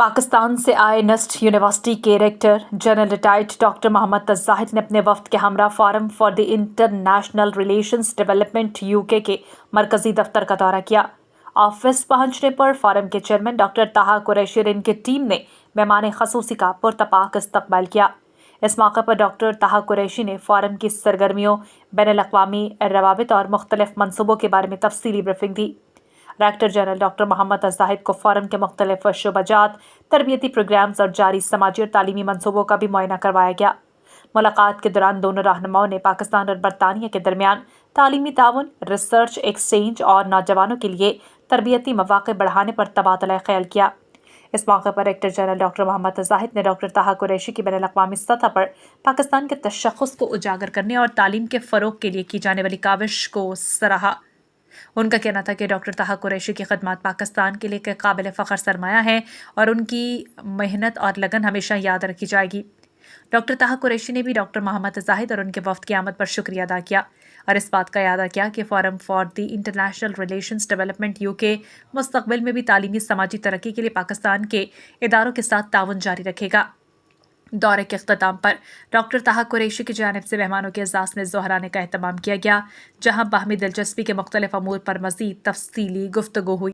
पाकिस्तान से आए नस्ट यूनिवर्सिटी के rector general retired doctor Mohammad Zahid ने अपने वफ्द के हमरा forum for the international relations development UK के मरकजी दफ्तर का दौरा किया। ऑफिस पहुंचने पर फोरम के चेयरमैन डॉक्टर ताहा कुरैशी और इनकी टीम ने मेहमान खसूसी का पुरतपाक इस्तकबाल किया। इस मौके पर डॉक्टर ताहा कुरैशी ने फोरम की सरगर्मियों, बैनुल-अक़वामी रवाबित और मुख्तलिफ मनसूबों के बारे में तफसीली ब्रीफिंग दी। Director general doctor Mohammad Zahid को फोरम के मुख्तलिफ शोबाजात, तरबियती प्रोग्राम्स और जारी समाजी और तालीमी मनसूबों का भी मुआयना करवाया गया। मुलाकात के दौरान दोनों रहनुमाओं ने पाकिस्तान और बरतानिया के दरमियान तालीमी ताउन, रिसर्च एक्सचेंज और नौजवानों के लिए तरबियती मौक़े बढ़ाने पर तबादला ख्याल किया। इस मौके पर director general doctor Mohammad Zahid ने डॉक्टर ताहा कुरैशी की बैनुल-अक़वामी सतह पर पाकिस्तान के तशख़्ख़ुस को उजागर करने और तालीम के फ़रोग़ के लिए की जाने वाली काविश को सराहा। उनका कहना था कि डॉक्टर ताहा कुरैशी की खिदमत पाकिस्तान के लिए एक काबिल फ़ख्र सरमाया है और उनकी मेहनत और लगन हमेशा याद रखी जाएगी। डॉक्टर ताहा कुरैशी ने भी डॉक्टर मोहम्मद जाहिद और उनके वफ़द की आमद पर शुक्रिया अदा किया और इस बात का याद किया कि forum for the international relations development UK मुस्तक़बिल में भी तालीमी समाजी तरक्की के लिए पाकिस्तान के इदारों के साथ ताउन जारी रखेगा। दौरे के अख्ताम पर डॉक्टर ताहा कुरैशी की जानिब से मेहमानों के एजाज़ में ज़ोहराने का एहतमाम किया गया, जहाँ बाहमी दिलचस्पी के मुख्तलिफ अमूर पर मज़ीद तफसीली गुफ्तगू हुई।